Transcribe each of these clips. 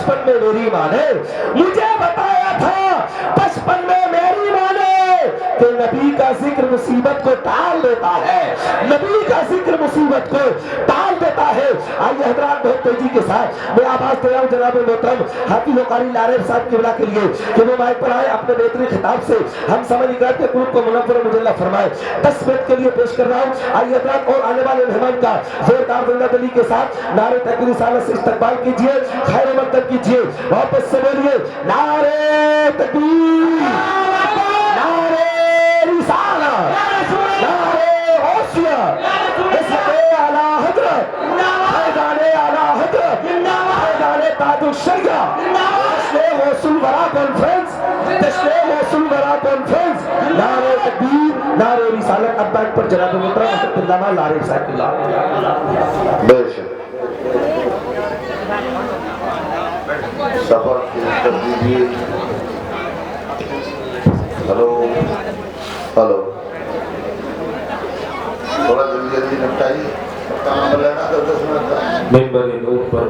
بچپن میں میری ماں نے مجھے بتایا تھا، بچپن میں میری ماں نے کہ نبی کا ذکر مصیبت کو ٹال دیتا ہے، نبی کا ذکر مصیبت کو ٹال دیتا ہے۔ آئیے حضرات بہت تیزی کے ساتھ میں آواز دے رہا ہوں جناب محترم حافظ وقاری لاریب صاحب قبلہ کے لیے کہ وہ مائک پر آئے، اپنے بہترین خطاب سے ہم سمجھ اقرار کے قلوب کو منور و مجلہ فرمائے۔ 10 منٹ کے لیے پیش کر رہا ہوں۔ آئیے حضرات اور آنے والے مہمان کا زوردار زندہ دلی کے ساتھ نعرے تکبیر رسالت سے استقبال کیجئے، خیر مقدم کیجئے، واپس سے بولیے نعرے تکبیر، نعرے رسالت، نعرے غوثیہ، حضرت اعلیٰ حضرت، فیضان اعلیٰ حضرت، فیضان تاج الشریعہ، جشن غوث الورا کانفرنس، جشن غوث الورا کانفرنس، نعرے تکبیر، نعرے رسالت۔ اب بیک پر جناب محترم حضرت علامہ لاریب صاحب اللہ بے شک سفر کر دیجیے۔ ہلو ہلو تھوڑا جلدی جلدی نپٹائیے، کام لینا تو 10 منٹ کا۔ منبر نور پر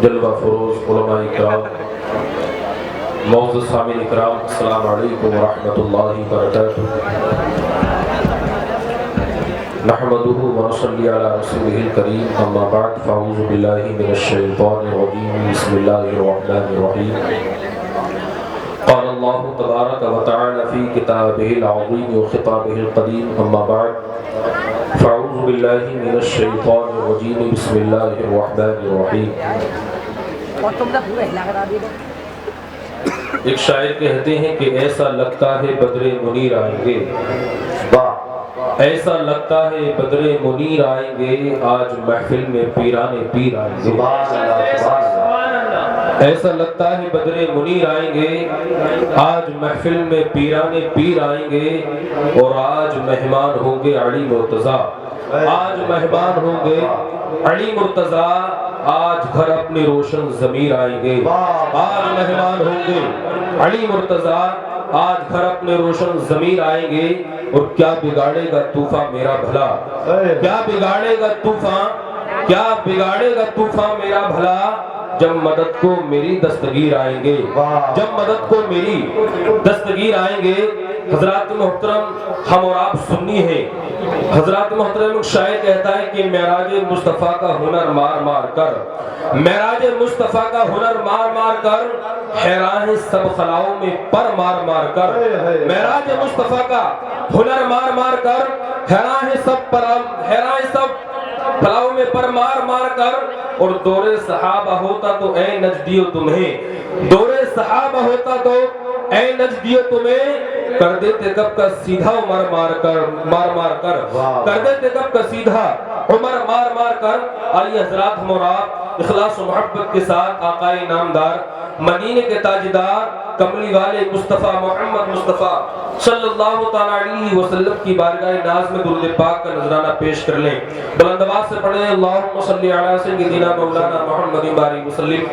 جلوہ فروز علماء اکرام، معزز سامعین اکرام، السلام علیکم ورحمۃ اللہ وبرکاتہ۔ نحمده ونصلي على رسوله الكريم، اما بعد فاعوذ بالله من الشيطان الرجيم، بسم الله الرحمن الرحيم۔ قال الله تبارك وتعالى في كتابه العظيم وخطابه القديم، اما بعد فاعوذ بالله من الشيطان الرجيم، بسم الله الرحمن الرحيم۔ ایک شاعر کہتے ہیں کہ ایسا لگتا ہے بدر منیر آئیں گے، ایسا لگتا ہے بدر منیر آئیں گے، آج محفل میں پیران پیر آئیں گے۔ ایسا لگتا ہے بدر منیر آئیں گے، آج محفل میں پیران پیر آئیں گے، اور آج مہمان ہوں گے علی مرتضیٰ، آج مہمان ہوں گے علی مرتضیٰ، آج گھر اپنے روشن ضمیر آئیں گے، آج مہمان ہوں گے علی مرتضیٰ، آج گھر اپنے روشن ضمیر آئیں گے، اور کیا بگاڑے گا طوفان میرا بھلا، کیا بگاڑے گا طوفان، کیا بگاڑے گا طوفان میرا بھلا، جب مدد کو میری دستگیر آئیں گے، جب مدد کو میری دستگیر آئیں گے۔ حضرات محترم ہم اور آپ سنی ہیں، حضرات محترم شاعر کہتا ہے کہ معراج مصطفیٰ کا ہنر مار مار کر، معراج مصطفیٰ کا ہنر مار مار کر، حیران سب خلاؤں میں پر مار مار کر، معراج مصطفیٰ کا ہنر مار مار کر، حیران سب خلاؤں میں پر مار مار کر، اور دور صحابہ ہوتا تو اے نجدیو تمہیں، دور صحابہ ہوتا تو اے نجدیو تمہیں، کر دیتے کب کا سیدھا عمر مار کر، کر دیتے کب کا سیدھا عمر مار مار کر۔ آئیے حضرات ہم اور آپ اخلاص و محبت کے ساتھ آقا نامدار، مدینے کے تاجدار، کملی والے مصطفیٰ محمد مصطفیٰ صلی اللہ تعالیٰ علیہ وسلم کی بارگاہ ناز میں درود پاک کا نذرانہ پیش کر لیں۔ بلند آواز سے پڑھیں اللہم صلی علی سیدنا مولانا محمد بارک وسلم،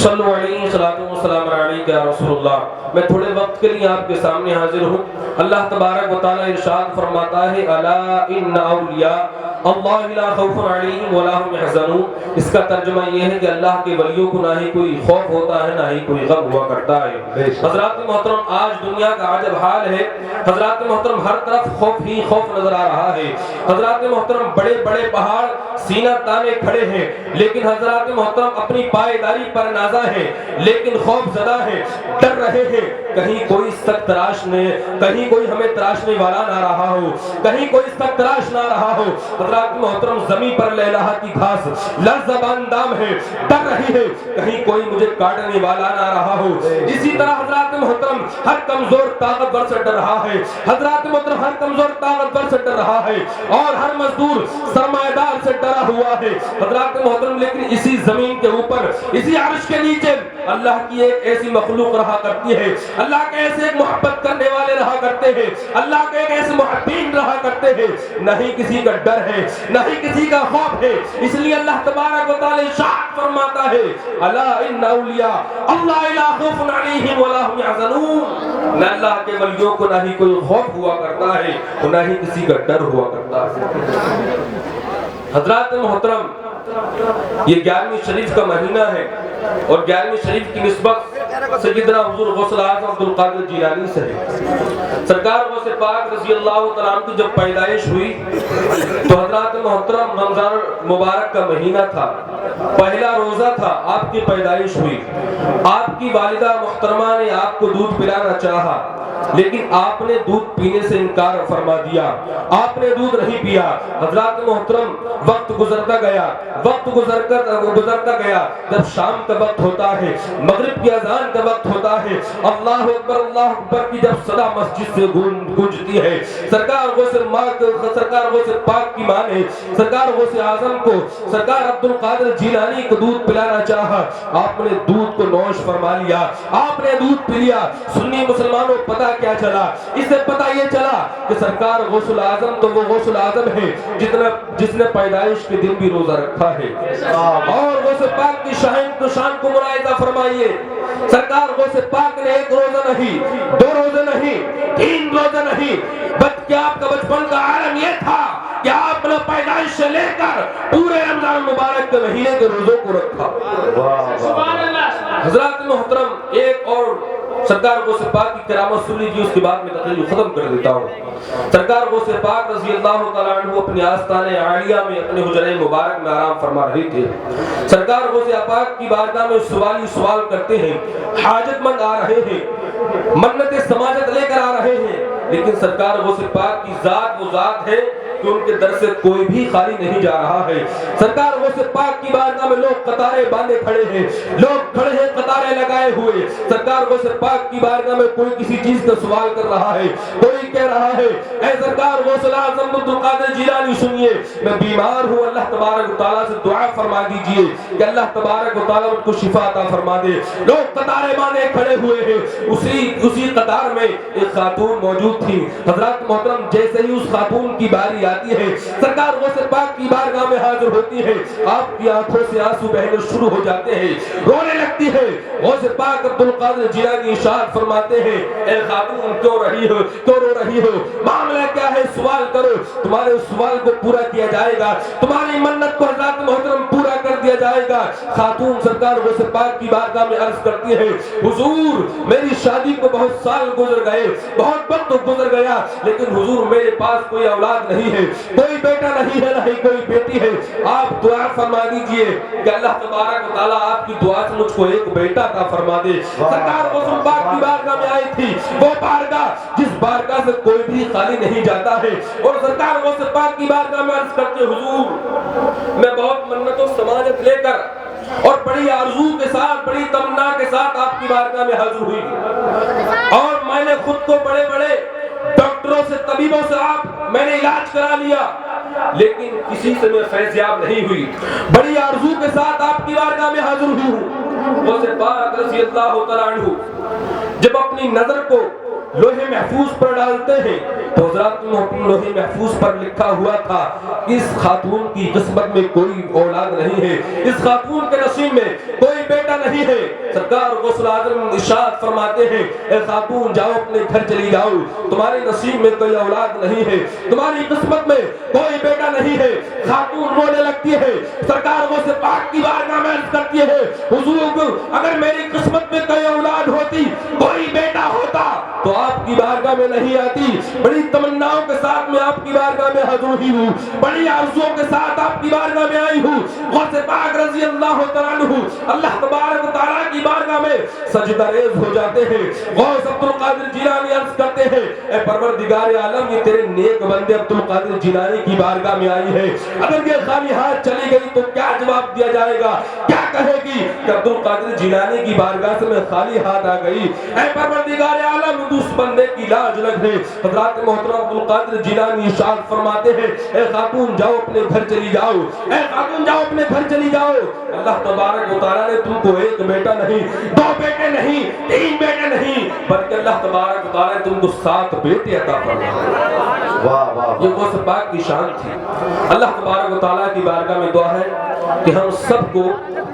صلو علیہ صلاۃ و سلام علیک یا رسول اللہ۔ میں تھوڑے وقت کے لیے آپ کے سامنے حاضر ہوں۔ اللہ تبارک و تعالیٰ ارشاد فرماتا ہے الا ان اولیاء اللہ لا خوف علیہم ولا هم يحزنون۔ اس کا ترجمہ یہ ہے کہ اللہ کے ولیوں کو نہ ہی کوئی خوف ہوتا ہے نہ ہی کوئی غم ہوا کرتا ہے۔ حضرات محترم آج دنیا کا عجب حال ہے، حضرات محترم ہر طرف خوف ہی خوف نظر آ رہا ہے۔ حضرات محترم بڑے بڑے پہاڑ سینہ تانے کھڑے ہیں، لیکن حضرات محترم اپنی پائیداری پر نازا ہے، لیکن خوف زدہ ہے، ڈر رہے ہیں کہیں کوئی سخت تراش نے، کہیں کوئی ہمیں تراشنے والا نہ رہا ہو، کہیں کوئی سخت تراش نہ رہا ہو۔ حضرات محترم زمین پر لیلہ کی گھاس لرزبان دام ہے، ڈر رہی ہے کہیں کوئی مجھے کاٹنے والا نہ رہا ہو۔ اسی طرح حضرات محترم ہر کمزور طاقتور سے ڈر رہا ہے، حضرات محترم ہر کمزور طاقتور سے ڈر رہا ہے، اور ہر مزدور سرمایہ دار سے ڈرا ہوا ہے۔ حضرات محترم لیکن اسی زمین کے اوپر، اسی عرش کے نیچے اللہ کی ایک ایسی مخلوق رہا کرتی ہے، اللہ کے ایسے ایک محبت کرنے والے رہا کرتے ہیں، اللہ کے ایک ایسے محبین رہا کرتے ہیں، نہ ہی کسی کا ڈر ہے نہ ہی کسی کا خوف ہے۔ اس لیے اللہ تبارک و تعالی ارشاد فرماتا ہے الا ان اولیاء اللہ لا خوف علیہم ولا هم يحزنون۔ نہ اللہ کے ولیوں کو نہ ہی کوئی خوف ہوا کرتا ہے اور نہ ہی کسی کا ڈر ہوا کرتا ہے۔ حضرات محترم یہ 11ویں شریف کا مہینہ ہے اور 11ویں شریف کی نسبت سیدنا حضور غوث اعظم عبد القادر جیلانی سے ہے۔ سرکار غوث پاک رضی اللہ تعالیٰ عنہ کی جب پیدائش ہوئی تو حضرات محترم رمضان مبارک کا مہینہ تھا، پہلا روزہ تھا، آپ کی پیدائش ہوئی۔ آپ کی والدہ محترمہ نے آپ کو دودھ پلانا چاہا لیکن آپ نے دودھ پینے سے انکار فرما دیا، آپ نے دودھ نہیں پیا۔ حضرات محترم وقت گزرتا گیا، وقت گزرتا گیا، جب شام کا وقت ہوتا ہے، مغرب کی اذان کا وقت ہوتا ہے، اللہ اکبر کی جب صدا مسجد سے گونجتی ہے، سرکار غوث پاک کی ماں نے سرکار غوث اعظم کو سرکار عبد القادر جیلانی کو دودھ پلانا چاہا، آپ نے دودھ کو نوش فرما لیا، آپ نے دودھ پی لیا۔ سنی مسلمانوں پتہ کیا چلا؟ اس سے پتہ یہ چلا کہ سرکار غوث اعظم تو وہ غوث اعظم ہے جس نے پیدائش کے دن بھی روزہ رکھا ہے۔ اور غوث پاک کی شان کو ملاحظہ فرمائیے، سرکار غوث پاک نے 1 روزہ نہیں، 2 روزے نہیں، 3 روزے نہیں، بلکہ آپ کا بچپن کا عالم یہ تھا کہ آپ نے پیدائش سے لے کر پورے رمضان مبارک کے مہینے کے روزوں کو رکھا۔ حضرات محترم ایک اور سرکار غوث پاک کی کرامت سن لیجیے، اس کے بعد میں تقریر ختم کر دیتا ہوں۔ سرکار غوث پاک رضی اللہ تعالیٰ عنہ اپنی آستانِ عالیہ میں اپنے حجرہ مبارک میں آرام فرما رہے تھے۔ سرکار غوث پاک کی بارگاہ میں سوال کرتے ہیں، حاجت مند آ رہے ہیں، منت سماجت لے کر آ رہے ہیں، لیکن سرکار غوث پاک کی ذات وہ ذات ہے کہ ان کے در سے کوئی بھی خالی نہیں جا رہا ہے۔ سرکار غوث پاک کی بارگاہ میں لوگ قطاریں باندھے کھڑے ہیں، لوگ کھڑے ہیں قطاریں لگائے ہوئے۔ سرکار غوث پاک کی بارگاہ میں کوئی کسی چیز کا سوال کر رہا ہے، کوئی کہہ رہا ہے اے سرکار غوث اعظم عبد القادر جیلانی سنیے، میں بیمار ہوں، اللہ تبارک و تعالیٰ سے دعا فرما دیجئے کہ اللہ تبارک و تعالیٰ ان کو شفا عطا فرما دے۔ لوگ قطاریں باندھے کھڑے ہوئے ہیں، اسی قطار میں ایک خاتون موجود تھی۔ حضرات محترم جیسے ہی اس خاتون کی باری آتی ہے، سرکار غوث پاک کی بارگاہ میں حاضر ہوتی ہے، آپ کی آنکھوں سے آنسو بہنے شروع ہو جاتے ہیں، رونے لگتی ہے۔ غوث پاک عبد القادر جیلانی ارشاد فرماتے ہیں اے خاتون کیوں رو رہی ہو، معاملہ کیا ہے، سوال کرو، تمہارے سوال کو پورا کیا جائے گا، تمہاری منت کو حضرات محترم پورا کر دیا جائے گا۔ خاتون سرکار غوث پاک کی بارگاہ میں عرض کرتی ہے حضور میری شادی کو بہت سال گزر گئے، بہت وقت گزر گیا، لیکن حضور میرے پاس کوئی اولاد نہیں ہے، کوئی بیٹا نہیں ہے، نہ ہی کوئی بیٹی ہے، آپ دعا فرما دیجئے کہ اللہ تبارک و تعالیٰ آپ کی دعا سے مجھ کو ایک بیٹا عطا فرما دے۔ سرکار غوث پاک کی بارگاہ میں آئی تھی، وہ بارگاہ جس بارگاہ سے کوئی بھی خالی نہیں جاتا ہے، اور سرکار غوث پاک کی بارگاہ میں عرض کرتے حضور میں بہت منت و سماجت لے کر اور بڑی آرزو کے ساتھ، بڑی تمنا کے ساتھ آپ کی بارگاہ میں حاضر ہوئی، اور میں نے خود کو بڑے بڑے ڈاکٹروں سے، طبیبوں سے میں نے علاج کرا لیا، لیکن کسی سے میں فیضیاب نہیں ہوئی، بڑی آرزو کے ساتھ آپ کی بارگاہ میں حاضر ہوئی ہوں۔ غوث پاک رضی اللہ تعالیٰ عنہ جب اپنی نظر کو لوہے محفوظ پر ڈالتے ہیں تو حضرات لوہے محفوظ پر لکھا ہوا تھا اس خاتون کی قسمت میں کوئی اولاد نہیں ہے، اس خاتون کے نصیب میں کوئی بیٹا نہیں ہے۔ سرکار غوث اعظم ارشاد فرماتے ہیں اے خاتون جاؤ اپنے گھر چلی جاؤ، تمہارے نصیب میں کوئی اولاد نہیں ہے، تمہاری قسمت میں کوئی بیٹا نہیں ہے۔ خاتون رونے لگتی ہے، سرکار غوث پاک کی بارگاہ میں عرض کرتی ہے حضور اگر میری قسمت میں کوئی اولاد ہوتی، کوئی بیٹا ہوتا تو آپ کی بارگاہ میں نہیں آتی، بڑی تمناؤں کے ساتھ میں آپ کی بارگاہ میں حاضر ہوئی ہوں، بڑی آرزوؤں کے ساتھ آپ کی بارگاہ میں آئی ہوں۔ غوث پاک رضی اللہ تعالیٰ عنہ اللہ تبارک و تعالیٰ کی بارگاہ میں سجدہ ریز ہو جاتے ہیں۔ غوث عبد القادر جیلانی عرض کرتے ہیں اے پروردگار عالم یہ تیرے نیک بندے عبد القادر جیلانی کی بارگاہ میں آئی ہے، اگر یہ خالی ہاتھ چلی گئی تو کیا جواب دیا جائے گا، کیا کہے گی کہ عبد القادر جیلانی کی بارگاہ سے میں خالی ہاتھ آ گئی۔ اے پروردگار عالم اس بندے کی لاج لگ ہے۔ حضرات محترم عبد القادر جیلانی ارشاد فرماتے ہیں اے خاتون جاؤ اپنے گھر چلی جاؤ، اے خاتون جاؤ اپنے گھر چلی جاؤ، اللہ تبارک و تعالیٰ نے تم کو ایک بیٹا نہیں، 2 بیٹے نہیں، 3 بیٹے نہیں، بلکہ اللہ تبارک و تعالیٰ نے تم کو 7 بیٹے عطا فرمائے۔ یہ غوث پاک کی شان تھی۔ اللہ تبارک و تعالیٰ کی بارگاہ میں دعا ہے کہ ہم سب کو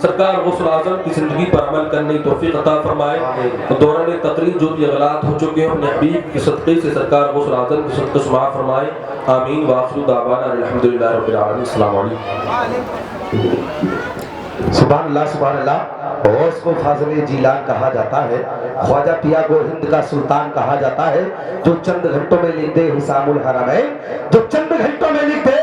سرکار غوث اعظم کی زندگی پر عمل کرنے کی توفیق عطا فرمائے۔ دوران تقریر جو بھی غلط ہو چکے ہیں اپنے حبیب کے صدقے سے سرکار غوث اعظم کے صدقے سے معاف فرمائے۔ آمین۔ وآخر دعوانا الحمدللہ رب العالمین۔ السلام علیکم۔ سبحان اللہ سبحان اللہ۔ غوث کو فاضل جیلان کہا جاتا ہے، خواجہ پیا کو ہند کا سلطان کہا جاتا ہے، جو چند گھنٹوں میں لکھ دے حسام الحرمین، جو چند گھنٹوں میں لکھ دے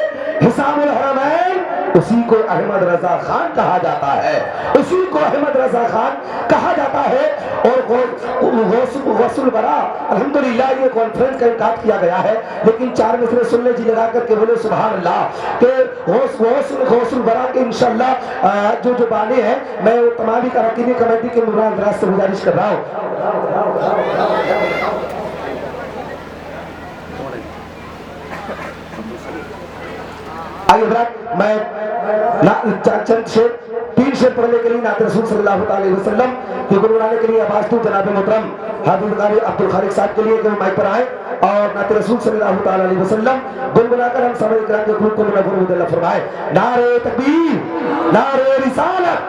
حسام الحرمین، اسی کو احمد رضا خان کہا جاتا ہے، اسی کو احمد رضا خان کہا جاتا ہے۔ اور غوث الورا الحمدللہ یہ کانفرنس کا انعقاد کیا گیا ہے، لیکن 4 مصرے سن لے جی لگا کر کے بولے سبحان اللہ کہ غوث الورا کے انشاءاللہ جو بانی ہیں، میں وہ تمام ہی اراکین کمیٹی کے ممبران حضرات سے گزارش کر رہا ہوں۔ آئیے حضرات میں چند شعر 3 شعر پڑھنے کے لیے نعت رسول صلی اللہ علیہ وسلم کی گنگنانے کے لیے آواز دوں جناب محترم حافظ قاری عبد الخالق صاحب کے لیے کہ وہ مائک پر آئیں اور نعت رسول صلی اللہ علیہ وسلم گنگنا کر ہم سامنے اکرام کے گروپ کو منور اللہ فرمائے۔ نعرہ تکبیر، نعرہ رسالت،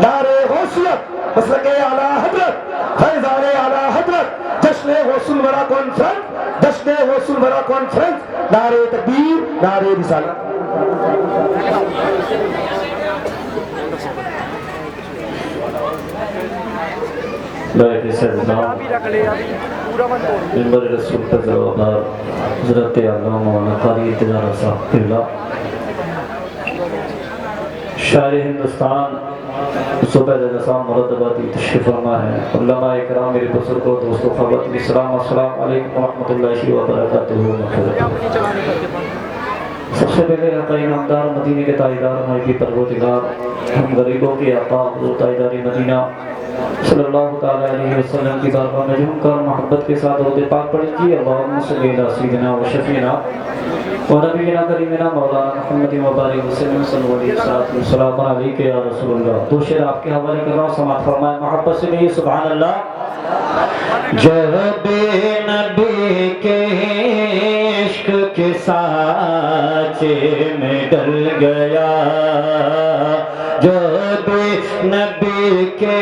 نعرہ غوثیت، مسلک اعلیٰ حضرت، فیضان اعلیٰ حضرت، جشن غوث الورا کانفرنس، جشن غوث الورا کانفرنس، نعرہ تکبیر، نعرہ رسالت۔ ممبر رسول کا ذوالبار حضرت علامہ مولانا قاری تجارہ صاحب قبلہ، شاعر ہندوستان صوبہ جلسہ مرتباتی تشریف فرما ہے، علماء اکرام، میرے بزرگوں، دوستوں، خواتین، السلام علیکم ورحمۃ اللہ وبرکاتہ۔ سب سے پہلے حق انعامدار مدینے کے تاجدار محبی پروردگار، ہم غریبوں کے آقا حضور تاجدار مدینہ صلی اللہ تعالیٰ علیہ وسلم کی بارگاہ میں جھوم کر محبت کے ساتھ درود پاک پڑھیں گی۔ اللہم صلی علی سیدنا و شفیعنا و نبینا کریمنا مولانا محمد مبارک وسلم صلی اللہ علیہ وسلم علیک یا رسول اللہ۔ دو شعر آپ کے حوالے کر رہا ہوں، سماعت فرمائیں محبت سے بھی سبحان اللہ۔ جب نبی کے عشق کے سانچے میں ڈل گیا، جب نبی کے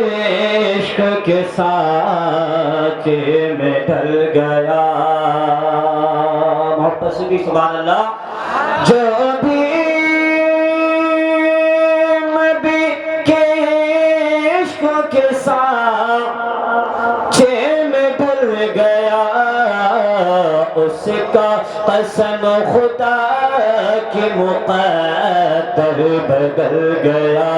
عشق کے سانچے میں ڈل گیا، محبت سے بھی سبحان اللہ۔ جب نبی کے عشق کے سانچے میں ڈل گیا، اس کا قسم خدا کی مقدر بدل گیا۔